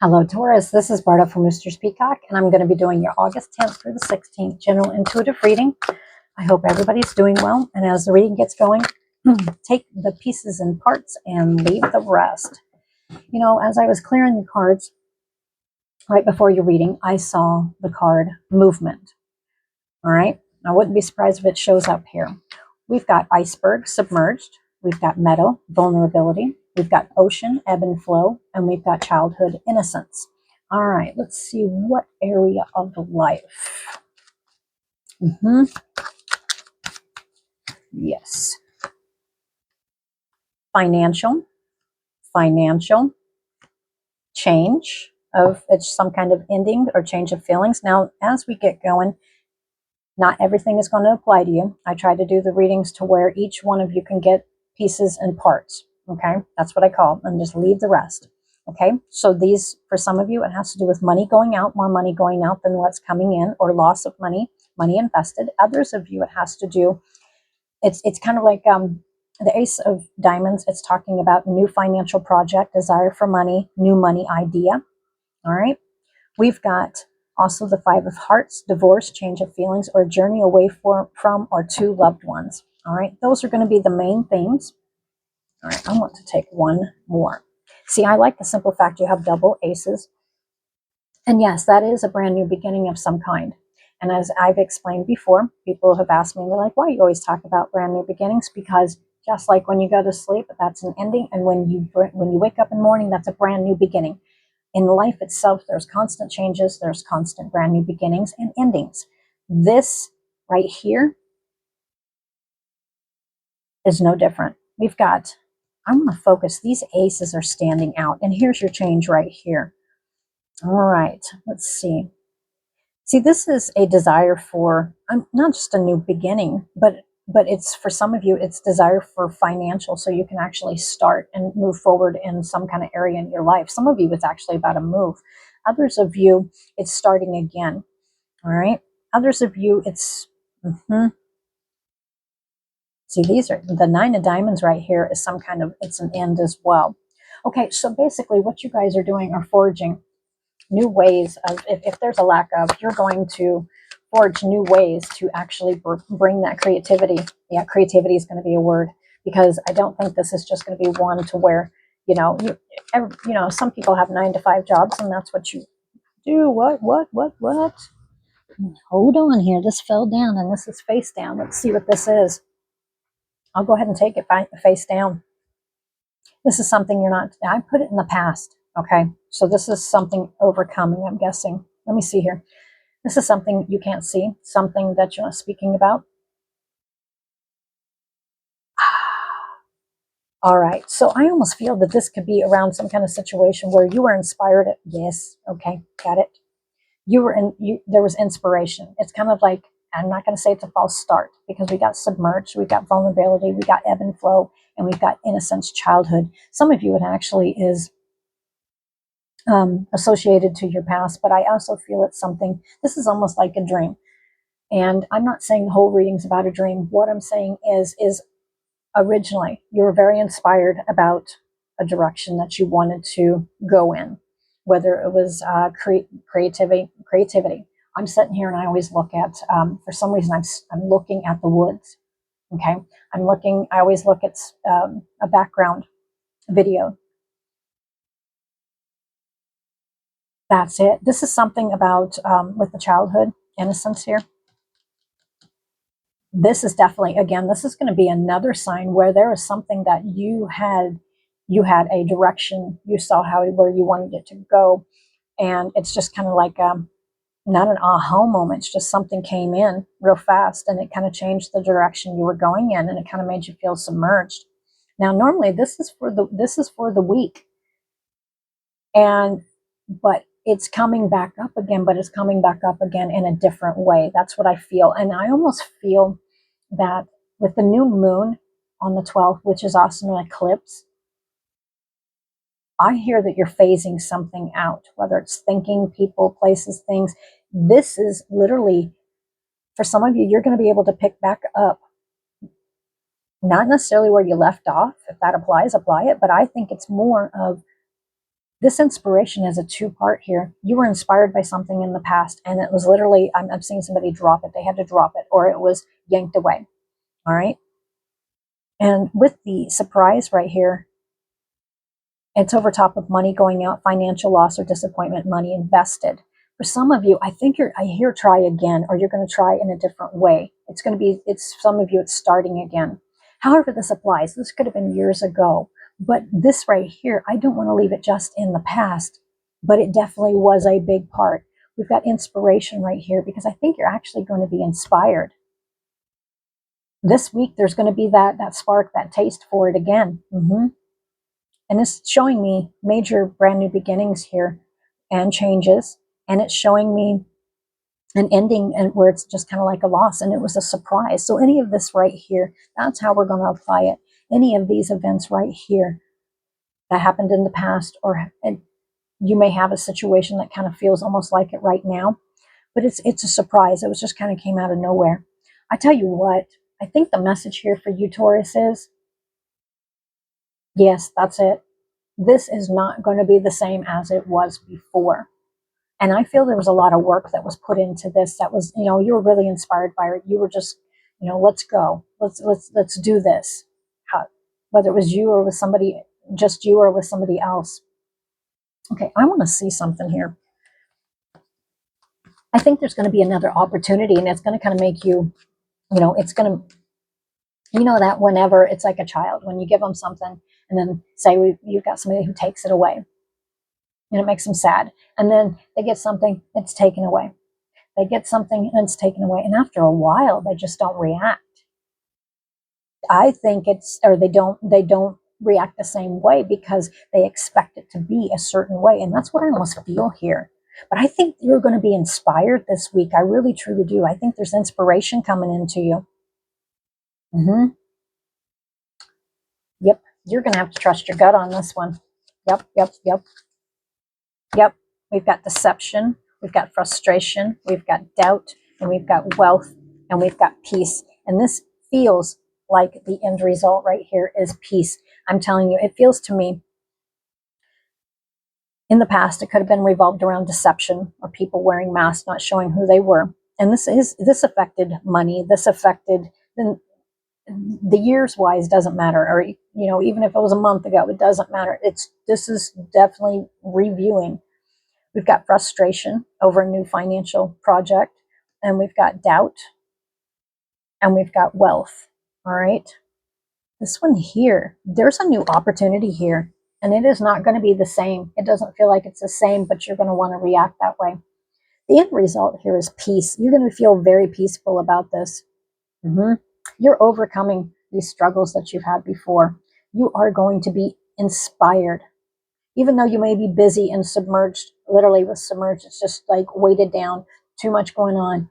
Hello, Taurus. This is Barda from Roosters Peacock, and I'm going to be doing your August 10th through the 16th general intuitive reading. I hope everybody's doing well, and as the reading gets going, take the pieces and parts and leave the rest. You know, as I was clearing the cards right before your reading, I saw the card movement. All right. I wouldn't be surprised if it shows up here. We've got iceberg, submerged. We've got meadow, vulnerability. We've got ocean, ebb and flow. And we've got childhood, innocence. All right. Let's see what area of life. Yes. Financial, change of it's some kind of ending or change of feelings. Now, as we get going, not everything is going to apply to you. I try to do the readings to where each one of you can get pieces and parts. Okay, that's what I call them, and just leave the rest. Okay, so these, for some of you, it has to do with money going out, more money going out than what's coming in, or loss of money, money invested. Others of you, it has to do, it's kind of like the Ace of Diamonds. It's talking about new financial project, desire for money, new money idea. All right, we've got also the Five of Hearts, divorce, change of feelings, or a journey away from or to loved ones. All right, those are going to be the main themes. All right, I want to take one more. See, I like the simple fact you have double aces. And yes, that is a brand new beginning of some kind. And as I've explained before, people have asked me, they're like, why do you always talk about brand new beginnings? Because just like when you go to sleep, that's an ending. And when you wake up in the morning, that's a brand new beginning. In life itself, there's constant changes, there's constant brand new beginnings and endings. This right here is no different. We've got, I'm going to focus, these aces are standing out. And here's your change right here. All right, let's see. See, this is a desire for not just a new beginning, but it's, for some of you, it's desire for financial, so you can actually start and move forward in some kind of area in your life. Some of you, it's actually about a move. Others of you, it's starting again. All right. Others of you, it's, see, these are the Nine of Diamonds right here is some kind of, it's an end as well. Okay, so basically what you guys are doing are forging new ways of, if there's a lack of, you're going to forge new ways to actually bring that creativity. Yeah, creativity is going to be a word, because I don't think this is just going to be one to where, some people have 9-to-5 jobs and that's what you do. What? Hold on here. This fell down and this is face down. Let's see what this is. I'll go ahead and take it face down. This is something you're not, I put it in the past. Okay. So this is something overcoming, I'm guessing. Let me see here. This is something you can't see, something that you're not speaking about. All right. So I almost feel that this could be around some kind of situation where you were inspired. Yes. Okay. Got it. There was inspiration. It's kind of like, I'm not going to say it's a false start, because we got submerged, we got vulnerability, we got ebb and flow, and we've got innocence, childhood. Some of you, it actually is associated to your past, but I also feel it's something, this is almost like a dream. And I'm not saying the whole reading's about a dream. What I'm saying is originally you were very inspired about a direction that you wanted to go in, whether it was creativity. I'm sitting here and I always look at, for some reason, I'm looking at the woods. Okay. I always look at a background video. That's it. This is something about, with the childhood innocence here. This is definitely, again, this is going to be another sign where there is something that you had a direction, you saw where you wanted it to go. And it's just kind of like, not an aha moment. It's just something came in real fast and it kind of changed the direction you were going in, and it kind of made you feel submerged. Now, normally this is for the weak, but it's coming back up again, but it's coming back up again in a different way. That's what I feel. And I almost feel that with the new moon on the 12th, which is also an eclipse, I hear that you're phasing something out, whether it's thinking, people, places, things. This is literally, for some of you, you're going to be able to pick back up, not necessarily where you left off. If that applies, apply it. But I think it's more of This inspiration is a two-part here. You were inspired by something in the past, and it was literally, I'm seeing somebody drop it. They had to drop it, or it was yanked away. All right. And with the surprise right here, it's over top of money going out, financial loss or disappointment, money invested. For some of you, I hear try again, or you're going to try in a different way. It's some of you, it's starting again. However this applies, this could have been years ago, but this right here, I don't want to leave it just in the past, but it definitely was a big part. We've got inspiration right here because I think you're actually going to be inspired. This week, there's going to be that spark, that taste for it again. And it's showing me major brand new beginnings here and changes. And it's showing me an ending and where it's just kind of like a loss and it was a surprise. So any of this right here, that's how we're going to apply it. Any of these events right here that happened in the past, or you may have a situation that kind of feels almost like it right now, but it's a surprise. It was just kind of came out of nowhere. I tell you what, I think the message here for you, Taurus, is yes, that's it. This is not going to be the same as it was before. And I feel there was a lot of work that was put into this. That was, you were really inspired by it. You were just, let's go. Let's do this. Whether it was you or with somebody, just you or with somebody else. Okay, I want to see something here. I think there's going to be another opportunity, and it's going to kind of make you, it's going to, that whenever it's like a child, when you give them something and then say you've got somebody who takes it away, and it makes them sad. And then they get something, it's taken away. They get something and it's taken away. And after a while, they just don't react. I think they don't react the same way because they expect it to be a certain way. And that's what I almost feel here. But I think you're going to be inspired this week. I really, truly do. I think there's inspiration coming into you. Yep. You're going to have to trust your gut on this one. Yep. We've got deception. We've got frustration. We've got doubt. And we've got wealth. And we've got peace. And this feels like the end result right here is peace. I'm telling you, it feels to me, in the past, it could have been revolved around deception or people wearing masks, not showing who they were. And this affected money. This affected the years wise doesn't matter, or even if it was a month ago, it doesn't matter. This is definitely reviewing. We've got frustration over a new financial project, and we've got doubt, and we've got wealth. All right. This one here, there's a new opportunity here, and it is not going to be the same. It doesn't feel like it's the same, but you're going to want to react that way. The end result here is peace. You're going to feel very peaceful about this. You're overcoming these struggles that you've had before. You are going to be inspired. Even though you may be busy and submerged, literally with submerged, it's just like weighted down, too much going on.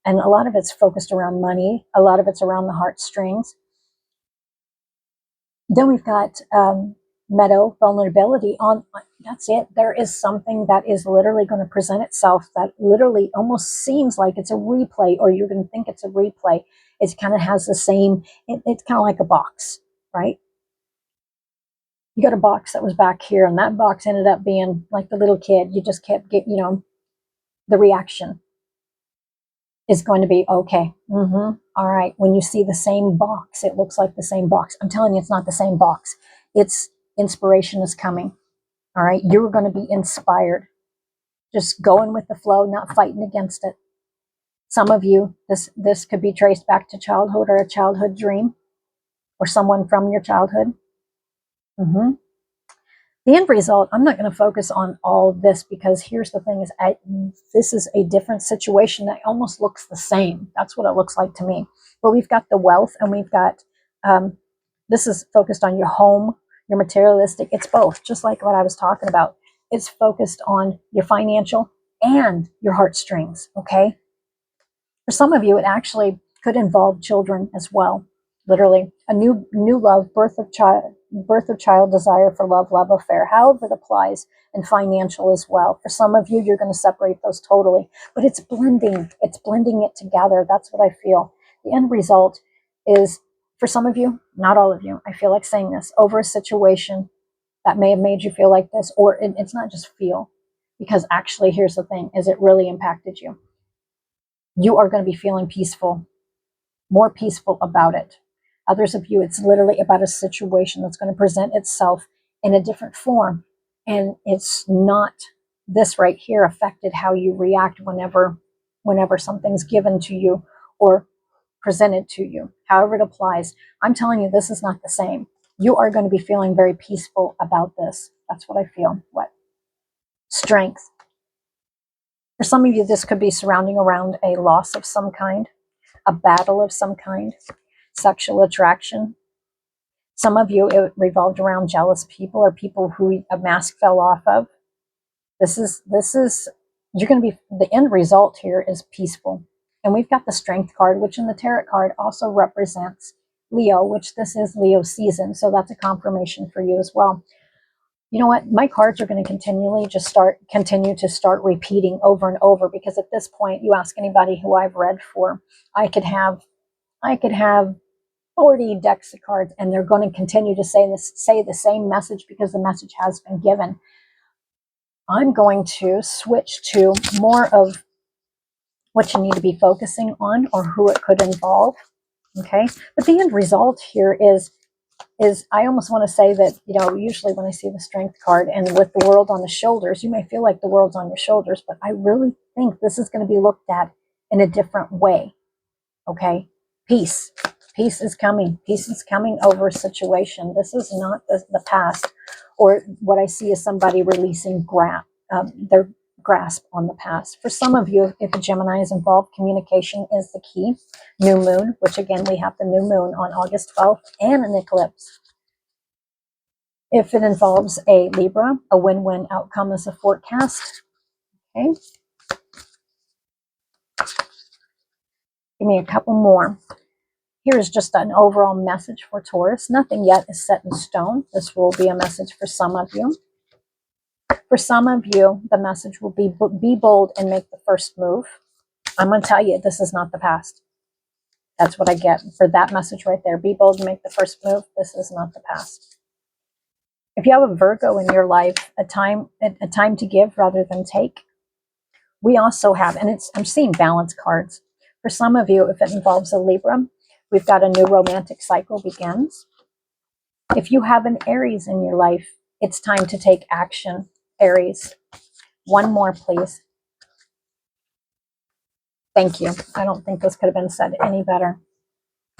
And a lot of it's focused around money. A lot of it's around the heartstrings. Then we've got meadow vulnerability on. That's it. There is something that is literally going to present itself that literally almost seems like it's a replay, or you're going to think it's a replay. It kind of has the same, it's kind of like a box, right? You got a box that was back here, and that box ended up being like the little kid. You just kept getting, the reaction is going to be, okay, all right. When you see the same box, it looks like the same box. I'm telling you, it's not the same box. It's inspiration is coming. All right. You're going to be inspired. Just going with the flow, not fighting against it. Some of you, this could be traced back to childhood or a childhood dream or someone from your childhood. The end result, I'm not going to focus on all of this because here's the thing is this is a different situation that almost looks the same. That's what it looks like to me. But we've got the wealth, and we've got, this is focused on your home, your materialistic. It's both, just like what I was talking about. It's focused on your financial and your heartstrings, okay? For some of you, it actually could involve children as well. Literally, a new love, birth of child, desire for love affair, however it applies, and financial as well. For some of you, you're going to separate those totally, but it's blending it together. That's what I feel. The end result is, for some of you, not all of you, I feel like saying this, over a situation that may have made you feel like this, or it's not just feel, because actually here's the thing, is it really impacted you. You are going to be feeling peaceful, more peaceful about it. Others of you, it's literally about a situation that's going to present itself in a different form. And it's not this right here affected how you react whenever something's given to you or presented to you, however it applies. I'm telling you, this is not the same. You are going to be feeling very peaceful about this. That's what I feel. What? Strength. For some of you, this could be surrounding around a loss of some kind, a battle of some kind, sexual attraction. Some of you, it revolved around jealous people or people who a mask fell off of. This is, you're going to be, the end result here is peaceful. And we've got the Strength card, which in the Tarot card also represents Leo, which this is Leo season. So that's a confirmation for you as well. You know what? My cards are going to continue to start repeating over and over, because at this point, you ask anybody who I've read for, I could have 40 decks of cards, and they're going to continue to say the same message, because the message has been given. I'm going to switch to more of what you need to be focusing on, or who it could involve. Okay, but the end result here is I almost want to say that, you know, usually when I see the Strength card and with the world on the shoulders, you may feel like the world's on your shoulders, but I really think this is going to be looked at in a different way. Okay, peace. Peace is coming. Peace is coming over a situation. This is not the past, or what I see is somebody releasing their grasp on the past. For some of you, if a Gemini is involved, communication is the key. New moon, which again, we have the new moon on August 12th, and an eclipse. If it involves a Libra, a win-win outcome is a forecast. Okay. Give me a couple more. Here's just an overall message for Taurus. Nothing yet is set in stone. This will be a message for some of you. For some of you, the message will be bold and make the first move. I'm going to tell you, this is not the past. That's what I get for that message right there. Be bold and make the first move. This is not the past. If you have a Virgo in your life, a time to give rather than take. We also have, and I'm seeing balance cards. For some of you, if it involves a Libra, we've got a new romantic cycle begins. If you have an Aries in your life, it's time to take action, Aries. One more, please. Thank you. I don't think this could have been said any better.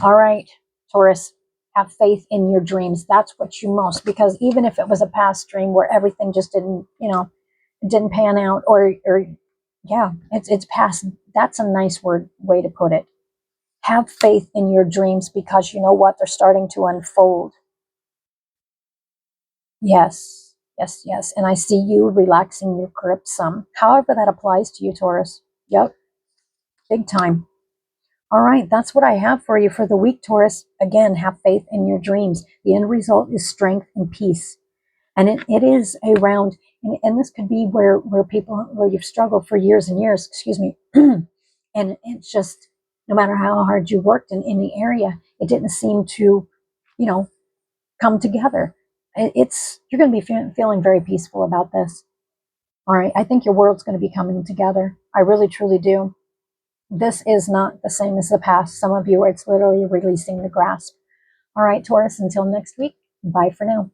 All right, Taurus, have faith in your dreams. That's what you most, because even if it was a past dream where everything just didn't, it didn't pan out, or yeah, it's past. That's a nice way to put it. Have faith in your dreams, because you know what? They're starting to unfold. Yes, yes, yes. And I see you relaxing your grip some. However that applies to you, Taurus. Yep, big time. All right, that's what I have for you for the week, Taurus. Again, have faith in your dreams. The end result is strength and peace. And it is around, and this could be where you've struggled for years and years, excuse me. And it's just, no matter how hard you worked in the area, it didn't seem to, come together. You're going to be feeling very peaceful about this. All right, I think your world's going to be coming together. I really, truly do. This is not the same as the past. Some of you, it's literally releasing the grasp. All right, Taurus, until next week, bye for now.